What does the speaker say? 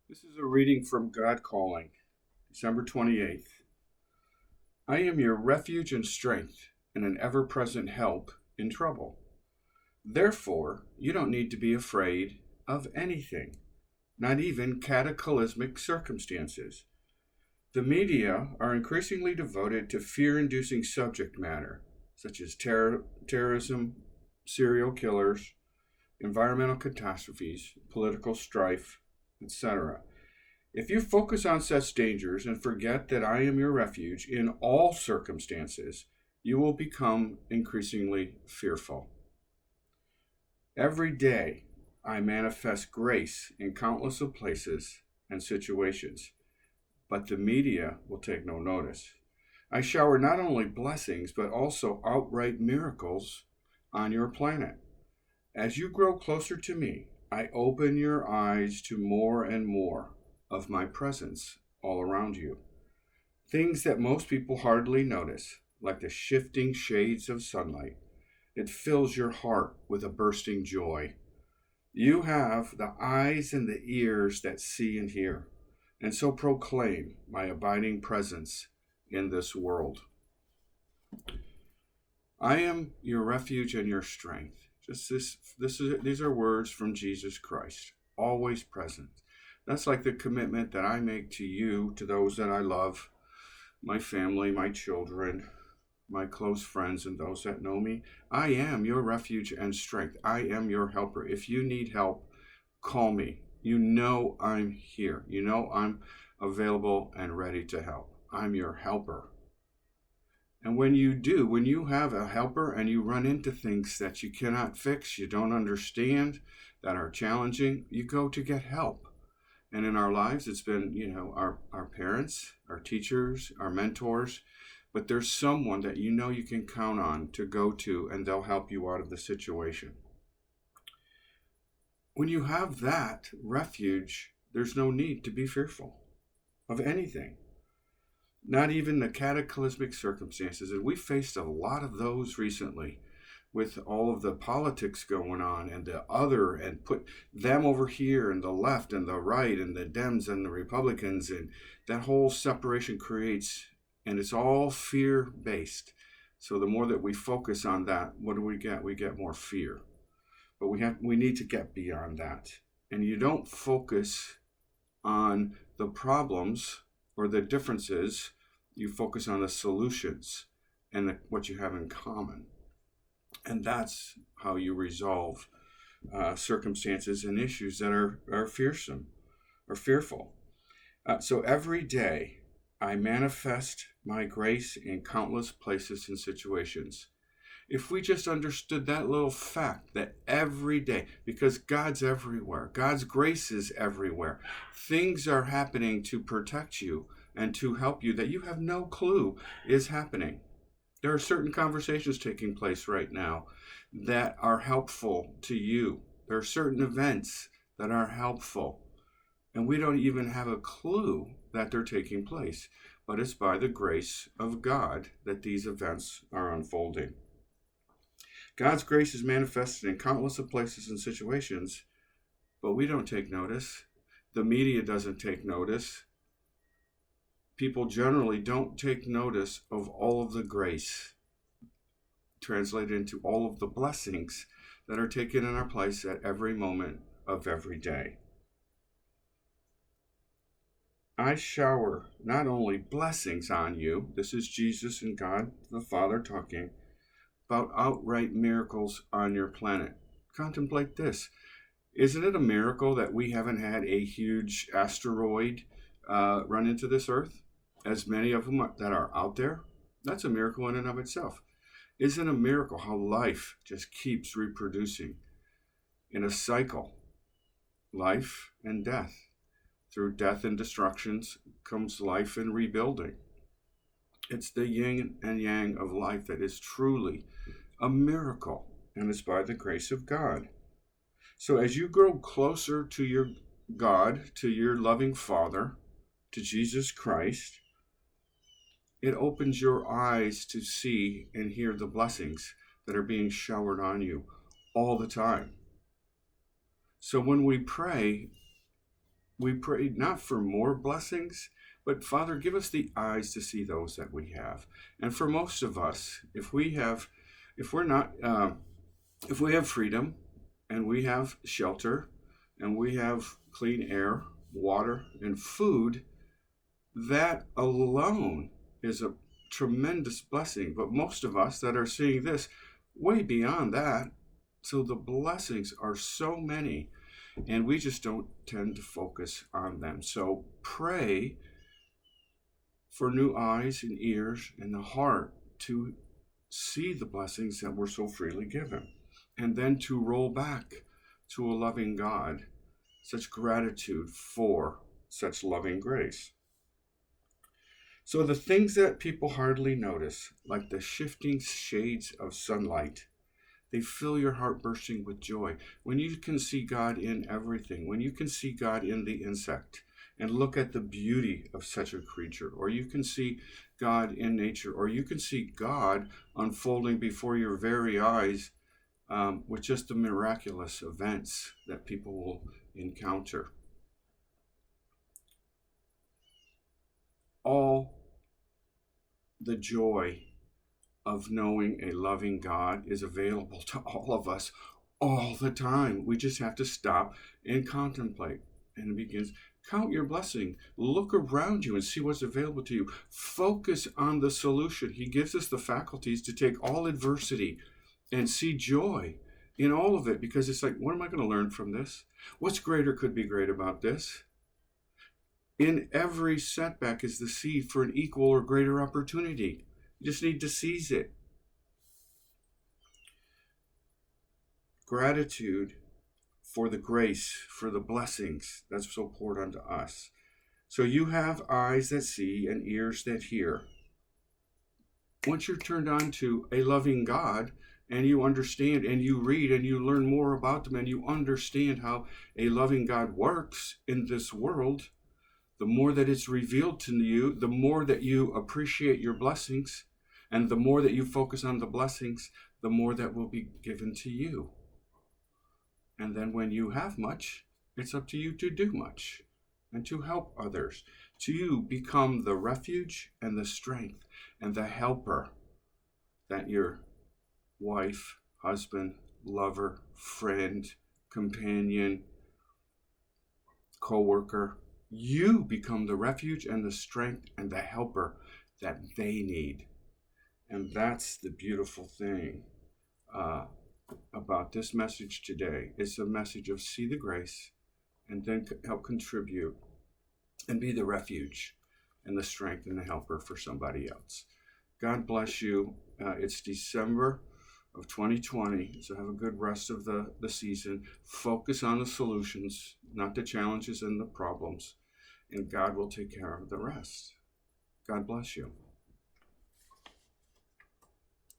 This is a reading from God Calling, December 28th. I am your refuge and strength and an ever present help in trouble. Therefore, you don't need to be afraid of anything, not even cataclysmic circumstances. The media are increasingly devoted to fear inducing subject matter, such as terrorism, serial killers, environmental catastrophes, political strife, etc. If you focus on such dangers and forget that I am your refuge in all circumstances, you will become increasingly fearful. Every day, I manifest grace in countless of places and situations, but the media will take no notice. I shower not only blessings, but also outright miracles on your planet. As you grow closer to me, I open your eyes to more and more of my presence all around you. Things that most people hardly notice, like the shifting shades of sunlight. It fills your heart with a bursting joy. You have the eyes and the ears that see and hear, and so proclaim my abiding presence in this world. I am your refuge and your strength. These are words from Jesus Christ, always present. That's like the commitment that I make to you, to those that I love, my family, my children, my close friends, and those that know me. I am your refuge and strength. I am your helper. If you need help, call me. You know I'm here. You know I'm available and ready to help. I'm your helper. And when you have a helper and you run into things that you cannot fix, you don't understand, that are challenging, you go to get help. And in our lives, it's been, our parents, our teachers, our mentors, but there's someone that you know you can count on to go to, and they'll help you out of the situation. When you have that refuge, there's no need to be fearful of anything, not even the cataclysmic circumstances. And we faced a lot of those recently with all of the politics going on and put them over here and the left and the right and the Dems and the Republicans, and that whole separation creates, and it's all fear based. So the more that we focus on that, what do we get? We get more fear. But we need to get beyond that. And you don't focus on the problems or the differences, you focus on the solutions and what you have in common. And that's how you resolve circumstances and issues that are fearsome or fearful. So every day I manifest my grace in countless places and situations. If we just understood that little fact, that every day, because God's everywhere, God's grace is everywhere, things are happening to protect you and to help you that you have no clue is happening. There are certain conversations taking place right now that are helpful to you. There are certain events that are helpful, and we don't even have a clue that they're taking place. But it's by the grace of God that these events are unfolding. God's grace is manifested in countless of places and situations, but we don't take notice. The media doesn't take notice. People generally don't take notice of all of the grace translated into all of the blessings that are taken in our place at every moment of every day. I shower not only blessings on you, this is Jesus and God the Father talking, about outright miracles on your planet. Contemplate this. Isn't it a miracle that we haven't had a huge asteroid run into this earth? As many of them that are out there, that's a miracle in and of itself. Isn't it a miracle how life just keeps reproducing in a cycle? Life and death. Through death and destructions comes life and rebuilding. It's the yin and yang of life that is truly a miracle, and it's by the grace of God. So as you grow closer to your God, to your loving Father, to Jesus Christ, it opens your eyes to see and hear the blessings that are being showered on you all the time. So when we pray, we pray not for more blessings, but Father, give us the eyes to see those that we have. And for most of us, if we have freedom and we have shelter and we have clean air, water, and food, that alone is a tremendous blessing. But most of us that are seeing this way beyond that, so the blessings are so many, and we just don't tend to focus on them. So pray for new eyes and ears and the heart to see the blessings that we're so freely given, and then to roll back to a loving God such gratitude for such loving grace. So the things that people hardly notice, like the shifting shades of sunlight, they fill your heart bursting with joy. When you can see God in everything, when you can see God in the insect and look at the beauty of such a creature, or you can see God in nature, or you can see God unfolding before your very eyes with just the miraculous events that people will encounter. All the joy of knowing a loving God is available to all of us all the time. We just have to stop and contemplate. And it begins, count your blessing. Look around you and see what's available to you. Focus on the solution. He gives us the faculties to take all adversity and see joy in all of it, because it's like, what am I going to learn from this? What's greater could be great about this? In every setback is the seed for an equal or greater opportunity. You just need to seize it. Gratitude for the grace, for the blessings that's so poured onto us. So you have eyes that see and ears that hear. Once you're turned on to a loving God, and you understand and you read and you learn more about them and you understand how a loving God works in this world, the more that it's revealed to you, the more that you appreciate your blessings, and the more that you focus on the blessings, the more that will be given to you. And then when you have much, it's up to you to do much and to help others, to become the refuge and the strength and the helper that your wife, husband, lover, friend, companion, co-worker, you become the refuge and the strength and the helper that they need. And that's the beautiful thing about this message today. It's a message of see the grace and then help contribute and be the refuge and the strength and the helper for somebody else. God bless you. It's December of 2020, so have a good rest of the season. Focus on the solutions, not the challenges and the problems, and God will take care of the rest. God bless you.